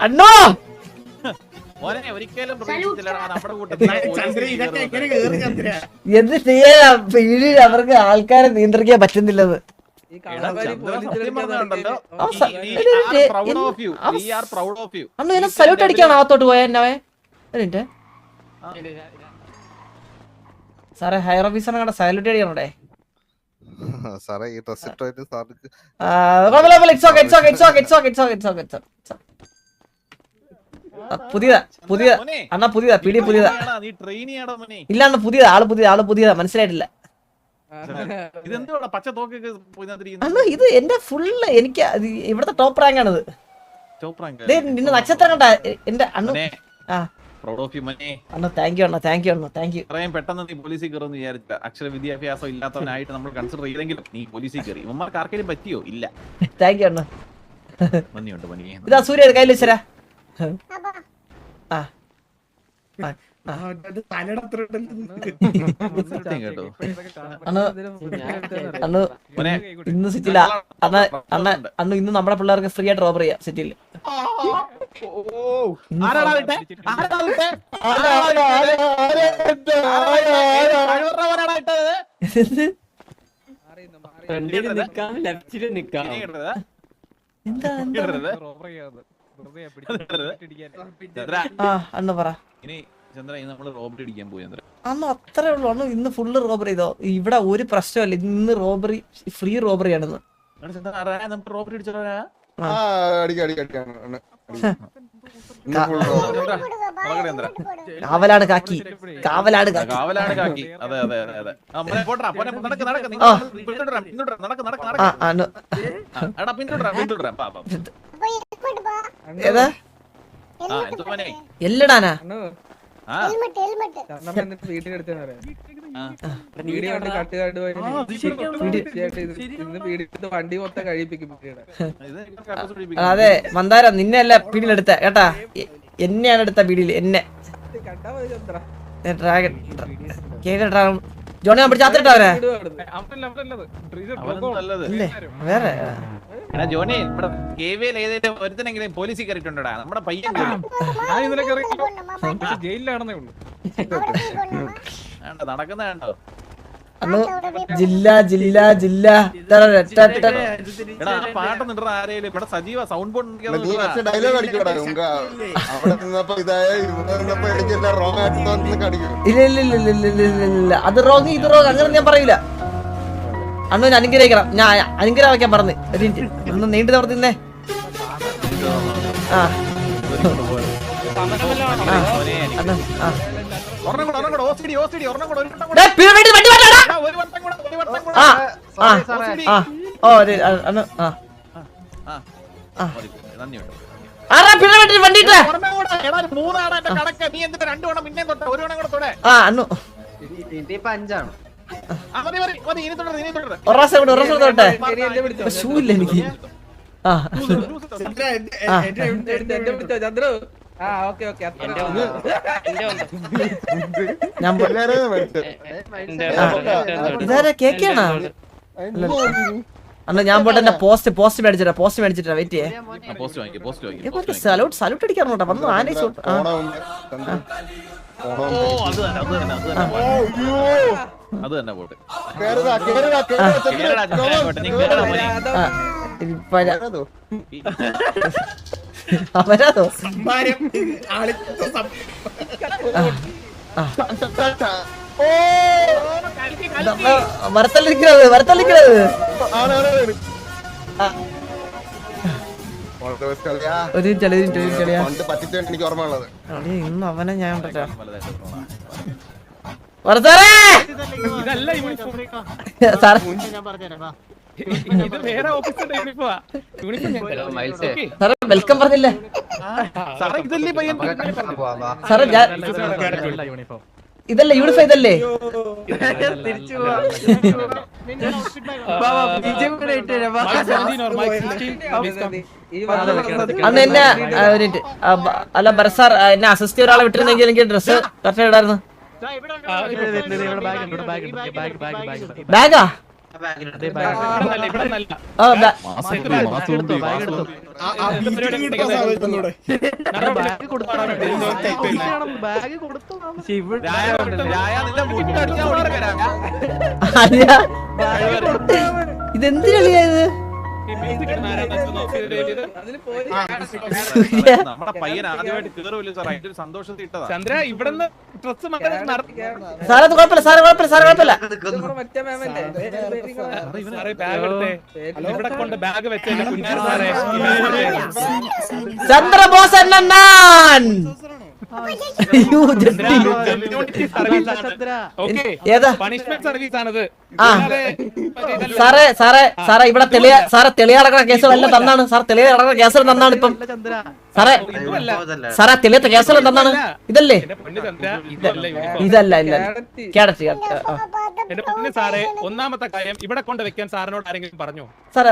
അണ്ണോ എന്ത് ചെയ്യാ വീടിൽ അവർക്ക് ആൾക്കാരെ നിയന്ത്രിക്കാൻ പറ്റുന്നില്ലത്. അണ്ണു എന്നെ സല്യൂട്ട് അടിക്കാണ് അകത്തോട്ട് പോയ എന്നെ. സാറേ ഹയർ ഓഫീസറിനെ കണ്ട സല്യൂട്ട് അടിക്കണോടെ. പുതിയതാ അണ്ണാ, പുതിയതാ പിടി, പുതിയതാ. ഇല്ല അണ്ണ പുതിയതാ, ആള് പുതിയതാ, മനസ്സിലായിട്ടില്ല. അണ്ണാ ഇത് എന്റെ ഫുള്ള്, എനിക്ക് ഇവിടത്തെ ടോപ്പ് റാങ്ക് ആണിത്. നിന്റെ നക്ഷത്രം കണ്ട എന്റെ അണ്ണു. അണ്ണ താങ്ക് യു അണ്ണ, താങ്ക് യു അണ്ണ, താങ്ക് യു. പെട്ടെന്ന് നീ പോലീസിൽ കയറുമെന്ന് വിചാരിച്ചില്ല. അക്ഷര വിദ്യാഭ്യാസം ഇല്ലാത്തവനായിട്ട് നമ്മൾ കൺസിഡർ ചെയ്തെങ്കിലും നീ പോലീസിൽ കയറി. ഇവന്മാർക്ക് ആർക്കെങ്കിലും പറ്റിയോ? ഇല്ല. താങ്ക് യു അണ്ണ. നന്ദിയുണ്ട് മണി. ഇതാ സൂര്യ കയ്യിൽ വെച്ചരാ. ഇന്ന് സിറ്റിയില അണ്ണു, ഇന്ന് നമ്മുടെ പിള്ളേർക്ക് ഫ്രീ ആയിട്ട് റോബർ ചെയ്യാം സിറ്റിയിൽ. അണ്ണു പറ. അന്ന് അത്രേ ഉള്ളു അണ്ണു. ഇന്ന് ഫുള്ള് റോബർ ചെയ്തോ. ഇവിടെ ഒരു പ്രശ്നമല്ല. ഇന്ന് റോബറി, ഫ്രീ റോബറി ആണെന്ന്. കാവലാണ് കാക്കി, കാവലാണ് കാക്കി. ഏതാ എല്ലടാനാ? അതെ മന്ദാരം, നിന്നെയല്ല പീടിയിലെടുത്ത കേട്ടാ, എന്നെയാണ് എടുത്ത പീടിയിൽ. എന്നെ ഡ്രാഗൺ ജോണി പിടിച്ച് അത്തിട്ടവരെ വേറെ ജോണി. ഒരുത്തനെങ്കിലും പോലീസിൽ കയറിയിട്ടുണ്ടോടാ? നമ്മുടെ പയ്യൻ ജയിലിലാണെന്നേ ഉള്ളൂ. നടക്കുന്ന കണ്ടോ? ജില്ല ജില്ല ജില്ല പാട്ടൊന്നും ഇട ആരെയും ഇവിടെ സജീവ സൗണ്ട് ബോർഡ്. ഇല്ല ഇല്ല ഇല്ല ഇല്ല ഇല്ല, അത് റോങ് ഇത് റോങ് അങ്ങനെ ഞാൻ പറയില്ല. അണ്ണു അനുഗ്രഹിക്കണം. ഞാൻ അനുഗ്രഹം വയ്ക്കാൻ പറഞ്ഞു. ഒന്ന് നീണ്ടു തവർത്തിന്നേ. ആ എനിക്ക് ഇതാരാ കേക്കാണോ? അണ്ണ ഞാൻ പോട്ടെ. പോസ്റ്റ് മേടിച്ചിട്ടാ വെയിറ്റ് ചെയ്യേ. സല്യൂട്ട് അടിക്കാറുണ്ടോ? വന്നു ആനേ അത് തന്നെ പോട്ടെ. അവരാതോ വരത്തല്ലിരിക്കുന്നത് ഇന്ന് അവനെ ഞാൻ വെൽക്കം പറഞ്ഞില്ലേ സാറേ? ഇതല്ലേ യൂണിഫോം ഇതല്ലേ അന്ന് എന്നെ അല്ല ഭരത് സാർ എന്നെ അസിസ്റ്റ് ഒരാളെ വിട്ടിരുന്നെങ്കിൽ എനിക്ക് ഡ്രസ് കറക്റ്റ് ഇടായിരുന്നു. ബാഗാ ഇതെന്തിനാ ഇത്? നമ്മുടെ പയ്യൻ ആദ്യമായിട്ട് കേറുമല്ലോ സാർ, അതിന്റെ ഒരു സന്തോഷത്തിൽ ഇട്ടതാ. ചന്ദ്ര ഇവിടുന്ന് ഡ്രസ് സാറേ അത് കുഴപ്പമില്ല, സാറ് കുഴപ്പമില്ല, സാറ് കുഴപ്പമില്ല. ഇവിടെ കൊണ്ട് ബാഗ് വെച്ചല്ലേ കുഞ്ഞാറ് സാറേ. ചന്ദ്രബോസ് എന്നാൻ ഏതാ പണിഷ്മെന്റ് സർവീസ് ആണത്. സാറേ സാറേ സാറേ ഇവിടെ തെളിയടക്കുന്ന കേസുകളെല്ലാം തന്നാണ് സാർ. തെളിയടക്കുന്ന കേസുകൾ തന്നാണ് ഇപ്പം സാറേ. സാറേ തെളിയാത്ത കേസുകൾ തന്നാണ്. ഇതല്ലേ? ഇതല്ല ഇല്ല കേടറ്റ്. എന്റെ പൊന്നു സാറേ, ഒന്നാമത്തെ കാര്യം ഇവിടെ കൊണ്ട് വെക്കാൻ സാറിനോട് ആരെങ്കിലും പറഞ്ഞോ? സാറേ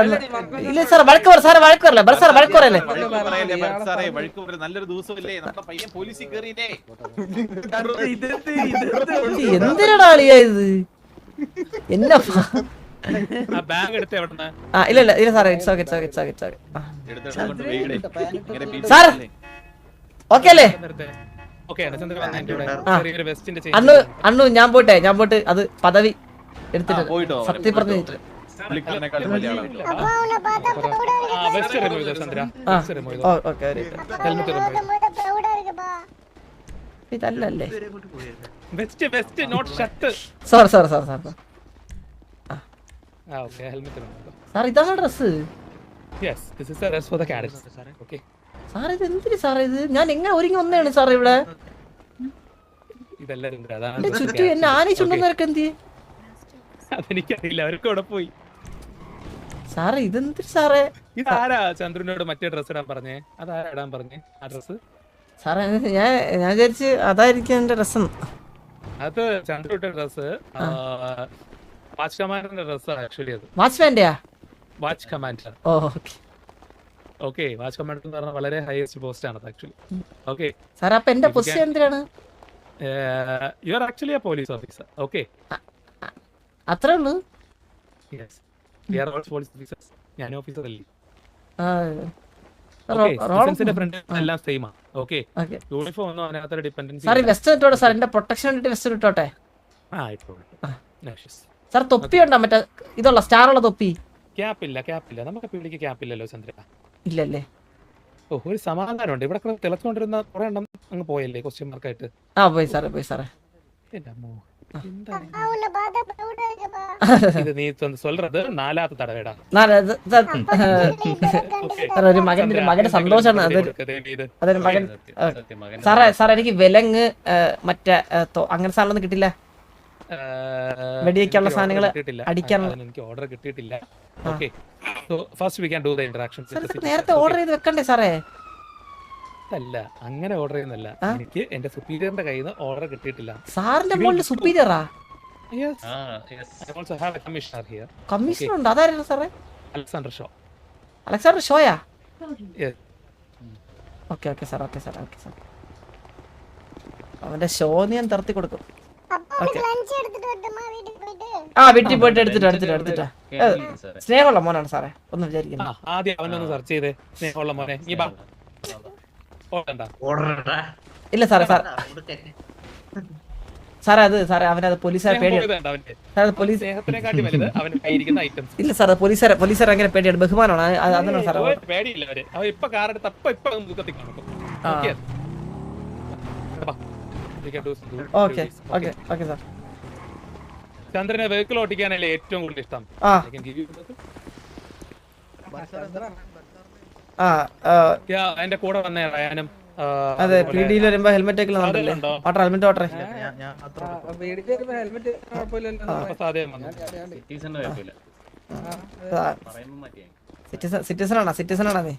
ഇല്ല സാർ, വഴക്ക് പറ സാറേ, വഴക്ക് പറയല്ലേ സാർ, വഴക്ക് പറയല്ലേ. നല്ലൊരു ദിവസമല്ലേ, നമ്മുടെ പയ്യൻ പോലീസിൽ കയറിയില്ലേ. എന്തിനാ അളിയാ ഇത്? എന്നാ ബാഗ് എടുത്ത് എവിടുന്ന്? ഇല്ല ഇല്ല ഇല്ല സാറേ, it's okay it's okay it's okay it's okay. Sir okay അല്ലേ? അണ്ണു ഞാൻ പോയിട്ട് അത് പദവി എടുത്തിട്ട് സത്യം പറഞ്ഞിട്ട് ഇതല്ലേ? Sorry sorry sir sir sir ഇതാണ് ഡ്രസ്. സാർ ഇത് എന്തിന് സാറേ ഇത്? ഞാൻ എങ്ങനെ ഒരുങ്ങി വന്നതാണ് സാർ ഇവിടെ? എന്റെ ചുറ്റും എന്നെ ആനയിച്ചുണ്ടെന്നവർക്ക് എന്ത്? അതെനിക്കറിയില്ല, അവർക്ക് ഇവിടെ പോയി. സാറേ ഇതെന്തിന് സാറേ? ഇതാരാ ചന്ദ്രനോട് മറ്റേ ഡ്രസ് ഇടാൻ പറഞ്ഞേ? അതാരാ ഇടാൻ പറഞ്ഞേ ആ ഡ്രസ്? സാറേ ഞാൻ വിചാരിച്ച് അതായിരിക്കും എന്റെ രസം. അത് ചന്ദ്ര ഇട്ട ഡ്രസ് വാച്ച് കമാൻഡറിന്റെ ഡ്രസ്സാണ് ആക്ച്വലി. അത് വാച്ച്മാന്റെയാ? Watch commander. Okay watch commander എന്ന് പറഞ്ഞാൽ വളരെ ഹയസ്റ്റ് പോസ്റ്റ് ആണ് ആക്ച്വലി. ഓക്കെ സാർ അപ്പൊ എന്റെ പൊസിഷൻ എന്തിനാണ്? You are actually a police officer. Okay അത്രേ ഉള്ളൂ? Yes, we are all police officers. ഞാൻ ഓഫീസർ അല്ലേ. എല്ലാം സെയിം ആണ്. ഓക്കെ യൂണിഫോം ഒന്നും അതിനകത്തൊരു ഡിപെൻഡൻസി. സാർ വെസ്റ്റ് ഇട്ടോട്ടെ സാർ, എന്റെ പ്രൊട്ടക്ഷൻ വേണ്ടിട്ട് വെസ്റ്റ് ഇട്ടോട്ടെ. സാർ തൊപ്പി ഉണ്ടോ മറ്റേ ഇതുള്ള സ്റ്റാറുള്ള തൊപ്പി? ക്യാപ്പില്ല ക്യാപ്പില്ല, നമുക്ക് പിടിക്ക് ക്യാപ്പില്ലല്ലോ ചന്ദ്ര. ഇല്ലല്ലേ? ഓ ഒരു സമാധാനമുണ്ട്. ഇവിടെ തിളച്ചുകൊണ്ടിരുന്ന കുറെ എണ്ണം അങ്ങ് പോയല്ലേ ക്വസ്റ്റ്യൻ മാർക്കായിട്ട്. പോയി സാറേ പോയി സാറേ. ഇത് നീ சொல்றது നാലാമത്തെ തടവേടാ. ഒരു മകന്റെ സന്തോഷമാണ് അതൊരു മകൻ. സാറേ സാറേ എനിക്ക് വിലങ്ങ് മറ്റേ അങ്ങനെ സാധനം കിട്ടില്ല. വെടിവെക്കാനുള്ള സാധനങ്ങള് അടിക്കാനുള്ള എനിക്ക് ഓർഡർ കിട്ടിയിട്ടില്ല. Okay so first we can do the interaction. നേരത്തെ ഓർഡർ ചെയ്ത് വെക്കണ്ടേ സാറേ? അല്ല അങ്ങനെ ഓർഡർ ചെയ്യുന്നില്ല, എനിക്ക് എന്റെ സുപ്പീരിയറിന്റെ കയ്യിൽ നിന്ന് ഓർഡർ കിട്ടിയിട്ടില്ല. സാറിന്റെ മോളിൽ സുപ്പീരിയറാ? Yes I also have a commissioner here. Commissioner ഉണ്ട്? അതായിരുന്നു സാറേ? Alexander Shaw. അലക്സാണ്ടർ ഷോയാ? Yes. Okay okay sir, okay sir, okay sir. അവന്റെ ഷോ ഞാൻ തർത്തി കൊടുക്കും. വീട്ടിൽ പോയിട്ട് എടുത്തിട്ടാ. സ്നേഹമുള്ള മോനാണ് സാറേ, ഒന്നും വിചാരിക്കുന്നു. ആദ്യം അവനൊന്ന് സെർച്ച് ചെയ്തേ. സ്നേഹമുള്ള മോനെ നീ ബാ. ഇല്ല സാറേ സാറേ അത് സാറേ അവനത് പോലീസുകാരെ പേടിയാണ്. ഇല്ല സാറേ പോലീസുകാരെ അങ്ങനെ പേടിയാണ്, ബഹുമാനമാണ്. അതാണ് സാറേ ഓക്കെ ഓക്കെ ഓക്കെ സാർ. ചന്ദ്രനെ വെഹിക്കിൾ ഓടിക്കാനല്ലേ ഏറ്റവും കൂടുതൽ ഇഷ്ടം? എന്റെ കൂടെ വന്നേ റയാനും. അതെ പീഡിയിൽ വരുമ്പോ ഹെൽമെറ്റ് ഒക്കെ ഹെൽമെറ്റ് ഓട്ടറേ. സിറ്റിസൺ ആണോ നീ?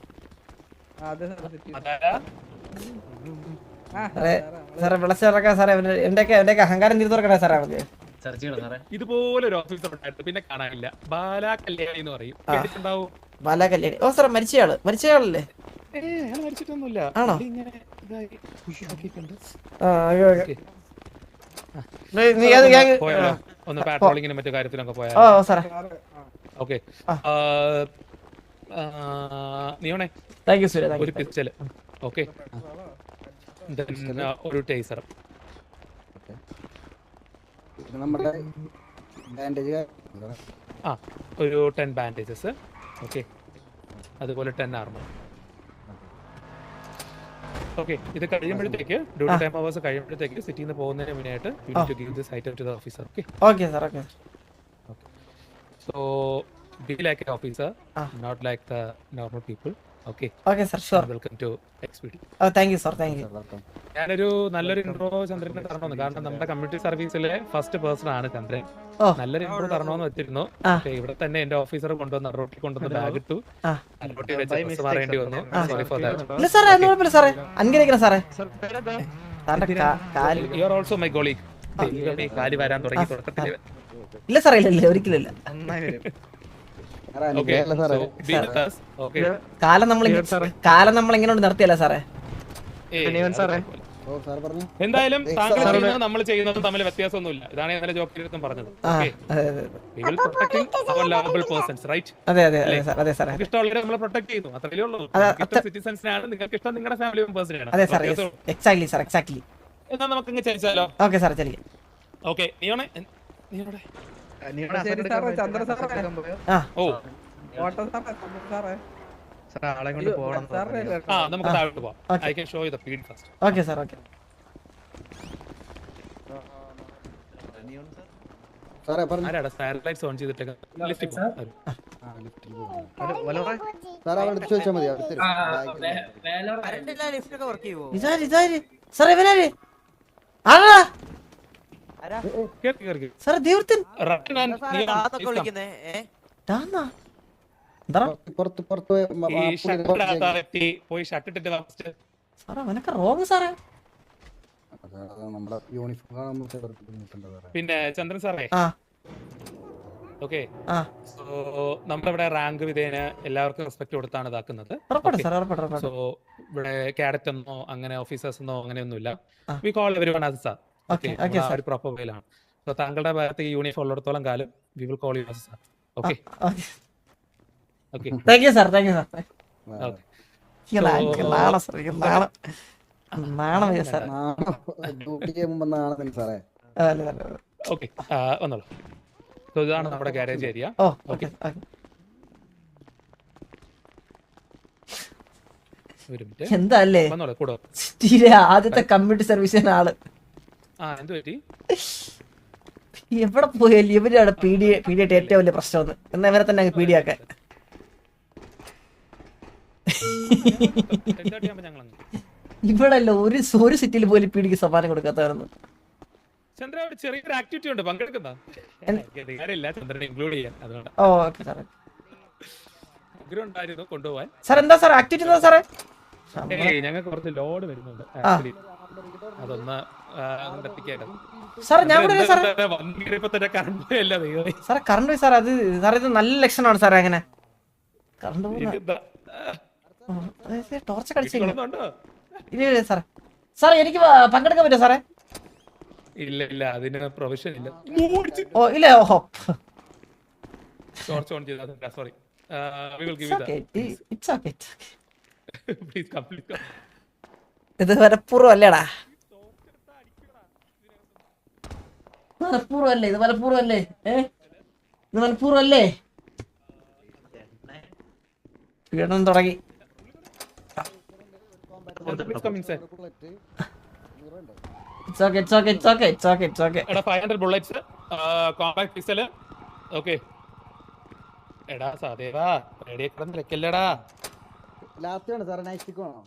സാറേ വിളിച്ചിറക്കാം സാറേ, എന്റെയൊക്കെ അഹങ്കാരം തീർന്നു തുറക്കണേ സാറേ നമുക്ക്. ഇതുപോലെ ഒരു ഓഫീസർ ഉണ്ടായിരുന്നു, പിന്നെ കാണാനില്ല. ബാലാ കല്യാണി എന്ന് പറയും, കേട്ടിട്ടുണ്ടാവും? ബാലാ കല്യാണി. ഓ സാറേ മരിച്ചയാളല്ലേ? അയാൾ മരിച്ചിട്ടൊന്നുമില്ല. ആണോ? ഇങ്ങനെ ഇതായി ആക്കിയിട്ടുണ്ട്. പോയാലോ ഒന്ന് പാട്രോളിങ്ങിനും മറ്റു കാര്യത്തിലൊക്കെ പോയാൽ? ഓ സാറേ ഓക്കെ. നീയോണേ താങ്ക് യു സൂര്യ. ഒരു പിസ്റ്റല്, ഓക്കെ, ഒരു ടേസർ, ഒരു 10 ബാൻഡേജസ്, ഓക്കെ, അതുപോലെ 10 ആർമർ. ഓക്കെ, ഇത് കഴിയുമ്പോഴത്തേക്ക് ഡ്യൂട്ടി ടൈം അവേഴ്സ് കഴിയുമ്പോഴത്തേക്ക് സിറ്റിയിൽ നിന്ന് പോകുന്നതിന് മുന്നായിട്ട് you need to give this item to the officer. Okay okay sir. Okay so be like an officer, not like the normal people. Okay sir, sure. Welcome to XPD. Thank you sir, thank you. ഞാനൊരു നല്ലൊരു intro ചന്ദ്രന് തരണമെന്ന്, കാരണം നമ്മുടെ community സർവീസിലെ first person ആണ് ചന്ദ്രൻ. നല്ലൊരു intro തരണമെന്ന് വെച്ചിരുന്നു. പക്ഷേ ഇവിടെ തന്നെ എന്റെ ഓഫീസർ കൊണ്ടുവന്ന റോട്ടിൽ കൊണ്ടുവന്ന ബാഗ് ഇട്ടു, റോട്ടിൽ വെച്ച് ബസ് മാറേണ്ടി വന്നു. Sorry for that. ഇല്ല സാറേ, ഒന്നും കുഴപ്പമില്ല സാറേ, അനുഗ്രഹിക്കണം സാറേ. You are also my colleague. കാലി വരാൻ തുടങ്ങി തുടക്കത്തിൽ. ഇല്ല സാറേ, ഇല്ല ഒരിക്കലില്ല. കാലം നമ്മളിങ്ങനെ നിർത്തിയല്ല സാറേ. എന്തായാലും താങ്കൾ ചെയ്യുന്നത് നമ്മൾ ചെയ്യുന്നതും തമ്മിൽ വ്യത്യാസമൊന്നുമില്ല. ഇതാണ് ഇന്നലെ ജോക്കിലും പറഞ്ഞത്. ഇഷ്ടമുള്ളവരെ നമ്മൾ പ്രൊട്ടക്ട് ചെയ്യുന്നു, അത്രയേ ഉള്ളൂ. സിറ്റിസൺസിനാണ്, നിങ്ങൾക്ക് ഇഷ്ടം നിങ്ങളുടെ ഫാമിലി മെമ്പേഴ്സിനാണ്. എന്നാ നമുക്ക് ചലിച്ചാലോ? ഓക്കെ സാർ, ചലിക്കാം. ഓക്കെ, നീയോടെ നമുക്ക് താഴോട്ട് പോവാം. I can show you the feed first. Okay sir. Okay ആരാടാ സാറ്റലൈറ്റ്സ് ഓൺ ചെയ്തിട്ടേക്ക്? ലിഫ്റ്റിൽ പോകും. പോയി ഷട്ടിട്ട് പിന്നെ ചന്ദ്രൻ സാറേ, ഓക്കെ, സോ നമ്മളിവിടെ റാങ്ക് വിധേന എല്ലാവർക്കും റെസ്പെക്ട് കൊടുത്താണ് ഇതാക്കുന്നത്. സോ ഇവിടെ കാഡറ്റ് എന്നോ അങ്ങനെ ഓഫീസേഴ്സ് എന്നോ അങ്ങനെയൊന്നുമില്ല. We call everyone as sir. ഒരു പ്രോപ്പർ വേയിലാണ്. സോ താങ്കളുടെ ഭാഗത്ത് ഈ യൂണിഫോം ഉള്ളിടത്തോളം കാലം we will call you as sir. Okay okay, thank you sir. Thank you sir. Okay, വന്നോളൂ. സോ ഇതാണ് നമ്മുടെ ഗാരേജ് ഏരിയ. ഓക്കെ, ഒരു മിനിറ്റ്. എന്താല്ലേ വന്നോളൂ കൂടെ. ആദ്യത്തെ കമ്മ്യൂണിറ്റി സർവീസിന് ആള് എന്ത് പറ്റി? എവിടെ പോയാലും ഇവരാണ് പീഡിയായിട്ട് ഏറ്റവും വലിയ പ്രശ്നം. എന്നാ ഇവരെ തന്നെ പീഡിയാക്കാൻ. ഇവിടെ അല്ല ഒരു സിറ്റിയിൽ പോലും പീഡിക്ക് സമ്മാനം കൊടുക്കാത്തവരെന്ന്. ചന്ദ്ര, ഒരു ചെറിയൊരു ആക്ടിവിറ്റി ഉണ്ട്, പങ്കെടുക്കുന്ന ചന്ദ്രനെ ഇൻക്ലൂഡ് ചെയ്യാൻ. അതുകൊണ്ട് ആഗ്രഹം ഉണ്ടായിരുന്നു കൊണ്ടുപോകാൻ. സാർ എന്താ സാർ ആക്ടിവിറ്റി എന്താ സാറേ? ഞങ്ങൾക്ക് കുറച്ച് ലോഡ് വരുന്നുണ്ട്, അതൊന്ന് എത്തിക്കേണ്ടത്. സാർ ഞാൻ സാറേ കറണ്ട് പോയി സാർ. അത് സാറേ ഇത് നല്ല ലക്ഷണമാണ് സാറേ. അങ്ങനെ കറണ്ട് ടോർച്ച് അടിച്ചിട്ടുണ്ടോ? ഇല്ല സാറേ. സാറേ എനിക്ക് പങ്കെടുക്കാൻ പറ്റുമോ സാറേ? ഇല്ല, അതിന് പ്രൊവിഷൻ ഇല്ല. ഓ ഇല്ല. ഓഹോ, ടോർച്ച് ഓൺ ചെയ്താ. Sorry, we will give you it's okay. Please complete. ഇത് മനഃപൂർവ്വം അല്ലേടാ, മനഃപൂർവ്വം അല്ലേ? ഇത് മനഃപൂർവ്വം അല്ലേ? ഇത് മനഃപൂർവ്വം അല്ലേ? പീഡനം തുടങ്ങി. It's okay. എടാ 500 bullets, കോമ്പാക്ട് പിസ്റ്റൽ. ഓക്കേ, എടാ സാദേവാ റെഡി ആക്കണം, നിൽക്കല്ലേടാ. ലാസ്റ്റ് ആണ് സാർ. നൈറ്റ് സ്റ്റിക്ക് വേണോ?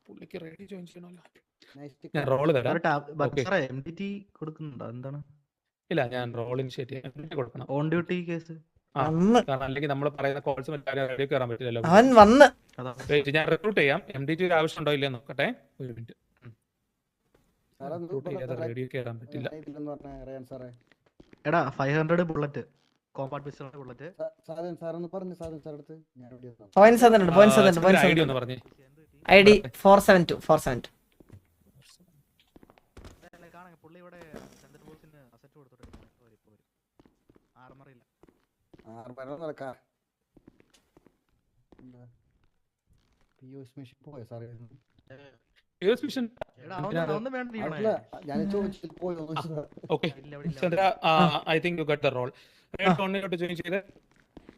പുള്ളിക്ക് റെഡി ജോയിൻ ചെയ്യണല്ലോ. ഞാൻ റോൾ തരാം. എംഡിടി കൊടുക്കുന്നുണ്ടോ? എന്താണ്? ഇല്ല, ഞാൻ റോൾ ഇനിഷ്യേറ്റ് കൊടുക്കണം. ഓൺ ഡ്യൂട്ടി കേസ് കാരണം അല്ലെങ്കിൽ നമ്മൾ പറയുന്ന കോൾസ് റേഡിയോ കയറാൻ പറ്റില്ലല്ലോ. അവൻ വന്ന് വെയിറ്റ്, ഞാൻ റിക്രൂട്ട് ചെയ്യാം. MDT ഒരു ആവശ്യം ഉണ്ടോ ഇല്ലെന്ന് നോക്കട്ടെ. ഒരു മിനിറ്റ്. റിക്രൂട്ട് ചെയ്യാതെ റേഡിയോ കയറാൻ പറ്റില്ല. എടാ 500 bullet compact pistol bullet points തന്നിട്ടുണ്ട്, പോയിന്റ്സ് തന്നിട്ടുണ്ട്, പോയിന്റ്സ് ഐഡി ഒന്ന് പറഞ്ഞേ. ID 472. പുള്ളി ഇവിടെ ചന്ദ്രബോസിന് അസറ്റ് കൊടുത്തിട്ടുണ്ട്. ആർമറില്ല. Use mission. എടാ ഒന്നും വേണ്ട നീ വേണേ. Okay Chandra, I think you got the role. Radio ഓണിലോട്ട് ജോയിൻ ചെയ്ത്.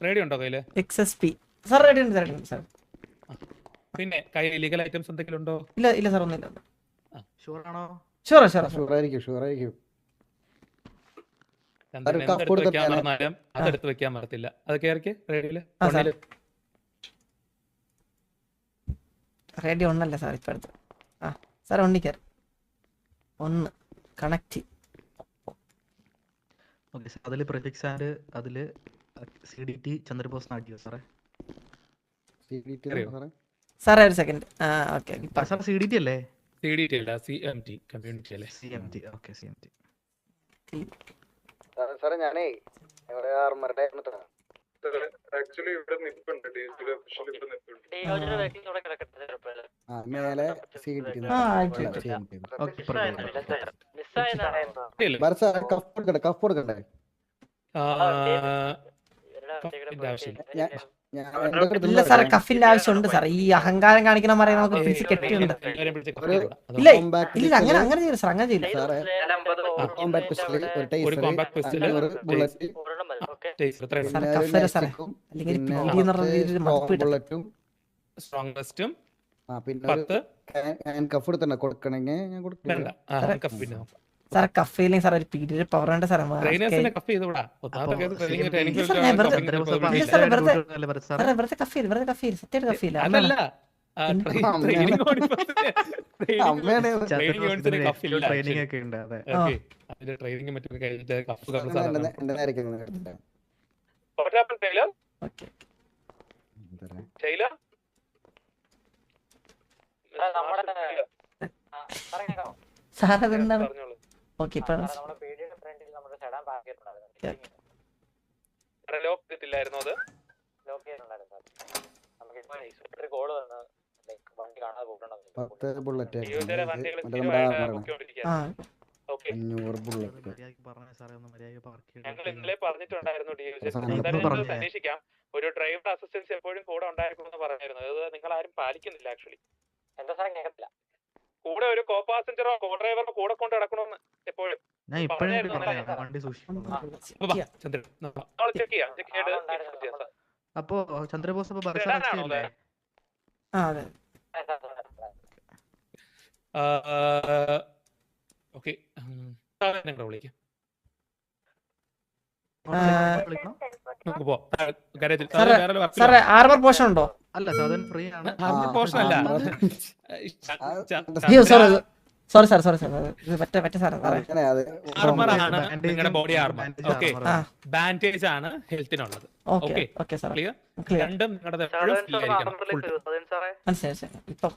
റേഡിയോ ഉണ്ടോ കയ്യില്? XSP സർ റെഡി ഉണ്ട് സർ. പിന്നെ കയ്യിൽ ലീഗൽ ഐറ്റംസ് എന്തെങ്കിലും ഉണ്ടോ? ഇല്ല സർ, ഒന്നുമില്ല. ഷുവർ ആണോ? ഷുവർ ആയിരിക്കും. അതെടുത്ത് വെക്കാൻ പറ്റത്തില്ല. അത് കേറിക്ക് റേഡിയോയില്. റേഡിയോ ഒന്നല്ല സാർ ഇപ്പൊ അടുത്ത്. സാർ ഒന്നിക്കാർ ഒന്ന് കണക്ട്. അതില് പ്രിഫിക്സ് ആൻഡ് അതില് CDT ചന്ദ്രബോസ് നാട്ടിയോ സാറേ? സാറേ ഒരു സെക്കൻഡ്. ഓക്കെ സാർ CDT അല്ലേ? CDT അല്ല, CMT കമ്മ്യൂണിറ്റി അല്ലേ? CMT. Okay CMT. സാറേ ഞാനേ ഇവിടെ ആർമറുടെ ആക്ച്വലി ഇവിടെ നിൽപ്പുണ്ട്, DOJ ഓഫീഷ്യൽ ഇവിടെ നിൽപ്പുണ്ട്. മേലെ കഫ് കൊടുക്കണ്ടേ? ഇല്ല സാറേ, കഫിന്റെ ആവശ്യമുണ്ട് സാർ. ഈ അഹങ്കാരം കാണിക്കണമാരെ നമുക്ക് പിടിച്ച് കെട്ടിയുണ്ട്. ഇല്ല അങ്ങനെ ചെയ്യില്ല സാർ, അങ്ങനെ ചെയ്യില്ല. സാർ കഫല്ല സാറേ, അല്ലെങ്കിൽ PD എന്ന് പറഞ്ഞ രീതിയിൽ മതിപ്പ് കിട്ടും. സ്ട്രോങ്സ്റ്റും സാർ കഫ് ചെയ്യില്ലെങ്കിൽ സാർ ഒരു PD പവർ ഉണ്ട് സാർ. വെറുതെ കഫ് ചെയ്യില്ല, വെറുതെ കഫ് ചെയ്യില്ല, സത്യമായിട്ട് കഫ് ചെയ്യില്ല. അതല്ല ട്രെയിനിങ് ഒക്കെ ഉണ്ട്. അതെ ട്രെയിനിങ് മറ്റൊക്കെ കഴിഞ്ഞിട്ട് കഫ് സാർ അതെന്താണ്? ഓക്കെ ഇപ്പൊ ലോക്കില്ലായിരുന്നു അത്. ഞങ്ങൾ ഇന്നലെ പറഞ്ഞിട്ടുണ്ടായിരുന്നു അന്വേഷിക്കാം. ഒരു ഡ്രൈവർ അസിസ്റ്റൻസ് എപ്പോഴും കൂടെ ഉണ്ടായിരിക്കുമെന്ന് പറഞ്ഞിരുന്നു. അത് നിങ്ങൾ ആരും പാലിക്കുന്നില്ല. ആക്ച്വലി എന്താ സാറേ കേൾക്കത്തില്ല. കൂടെ ഒരു കോ പാസഞ്ചറോ കോ ഡ്രൈവറോ കൂടെ കൊണ്ട് നടക്കണമെന്ന് എപ്പോഴും. അപ്പോ ചന്ദ്രബോസ് ഓക്കെ വിളിക്കാം. സാറേ ആർമർ പോർഷൻ ഉണ്ടോ? അല്ല സാധൻ ഫ്രീ ആണ്. ആർമർ പോർഷൻ അല്ല. സോറി സാർ, ഇത് മറ്റേ സാർ. ആർമർ ആണ് നിങ്ങളുടെ ബോഡി ആർമർ. ഓക്കെ, ബാൻഡേജ് ആണ് ഹെൽത്തിനുള്ളത്. ഓക്കെ സാർ, രണ്ടും നിങ്ങളുടെ മനസ്സിലായി. ഇപ്പം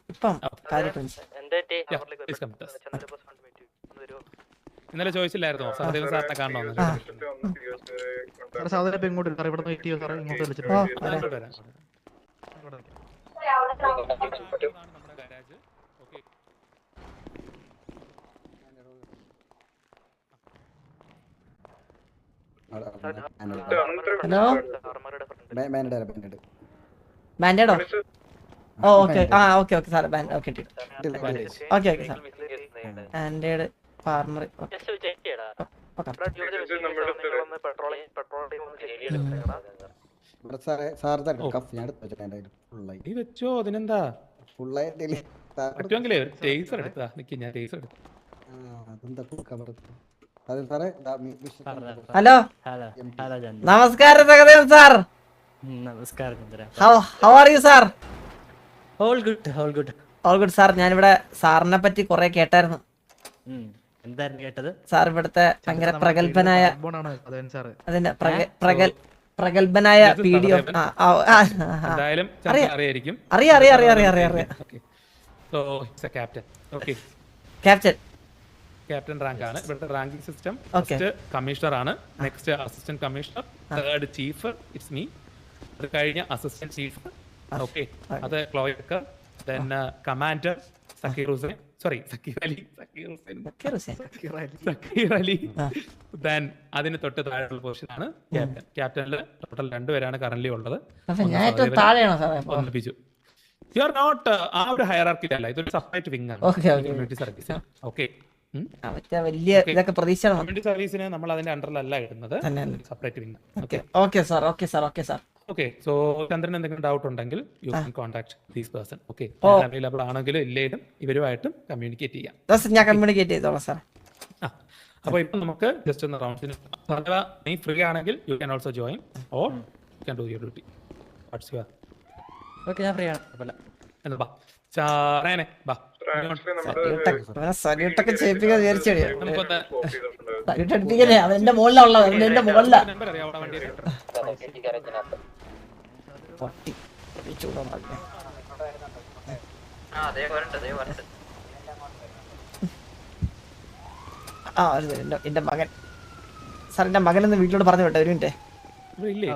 ഇന്നലെ ചോദിച്ചില്ലായിരുന്നോ സഹദേവൻ സാറിനെ കാണണമെന്ന്? സാധനം ഇപ്പൊ ഇങ്ങോട്ട് ഇവിടെ വെയിറ്റ് ചെയ്യോ സാറേ? ഇങ്ങോട്ട് വിളിച്ചിട്ട് ഹലോ ബാൻഡേഡോ? Okay okay sir. Okay okay sir. Banded farmer. വെച്ചോ, അതിനെന്താ? പറ്റുമെങ്കിലേ ടേസർ എടുത്താ. നിക്ക് ഞാൻ ടേസർ എടുത്തു. ഹലോ നമസ്കാരം സഹദേവൻ സാർ. നമസ്കാരം. How are you sir? All good sir. ഞാനിവിടെ സാറിനെ പറ്റി കുറെ കേട്ടായിരുന്നു. എന്തായിരുന്നു കേട്ടത്? സാർ ഇവിടുത്തെ ഭയങ്കര പ്രഗത്ഭനായ, അതിന്റെ പ്രഗത്ഭനായ ഇത് PD സഹദേവൻ. എന്തായാലും ചന്ദ്ര അറിയായിരിക്കും. അറിയാം so it's a captain. Okay, captain. Captain rank ആണ് ഇവിടുത്തെ ranking system. Okay. First commissioner ആണ്, next assistant commissioner, third chief it's me, അത് കഴിഞ്ഞ അസിസ്റ്റന്റ് ചീഫ്. ഓക്കെ, അത് ക്ലോയക്കർ, then commander Zakir Hussain, sorry Zakir Ali, then അതിന് തൊട്ട് താഴെയുള്ള പൊസിഷൻ ആണ് ക്യാപ്റ്റൻ. ക്യാപ്റ്റനിൽ ടോട്ടൽ 2 പേരാണ് കറന്റ് ഉള്ളത്. ഞാൻ ഏറ്റവും താഴെയാണോ സാറേ? ഒന്നിപ്പിച്ചു. യു ആർ നോട്ട് ആ ഒരു ഹയറാർക്കിയിലല്ല, ഇതൊരു സെപ്പറേറ്റ് വിങ് ആണ്. Community service. ഓക്കെ, വലിയ ഇതൊക്കെ പ്രതീക്ഷയാണ്. കമ്മ്യൂണിറ്റി സർവീസിന് നമ്മൾ അതിന്റെ അണ്ടറിലല്ല ഇടുന്നത്, separate wing. Okay sir. Okay, so Chandran എന്തെങ്കിലും ഡൗട്ട് ഉണ്ടെങ്കിൽ you can contact these person. Okay, available ആണെങ്കിലും ഇല്ലെങ്കിലും ഇവരുമായിട്ടും കമ്മ്യൂണിക്കേറ്റ് ചെയ്യാം. ഞാൻ കമ്മ്യൂണിക്കേറ്റ് ചെയ്തോളാം സാർ. അപ്പോൾ ഇപ്പൊ നമുക്ക് ജസ്റ്റ് ഒന്ന് റൗണ്ട്സിന് അഥവാ നീ ഫ്രീ ആണെങ്കിൽ you can also join or you can do your duty. What's your okay, ഞാൻ ഫ്രീ ആണ്. എന്താ ബാ ചാറേനെ ബാ. സല്യൂട്ടൊക്കെ ചെയ്യിപ്പിക്കാൻ വിചാരിച്ചു. നമുക്കൊന്ന് സല്യൂട്ട് അടിപ്പിക്കല്ലേ? അത് എന്റെ മുകളിലുള്ളത്, എന്റെ മുകളിലാ. നമ്പർ അറിയാം അവിടെ വണ്ടി എന്റെ മകൻ സാർ, എന്റെ മകനെന്ന് വീട്ടിലോട്ട് പറഞ്ഞു വിട്ടോ. ഒരു മിനിറ്റ്. ഇല്ലേ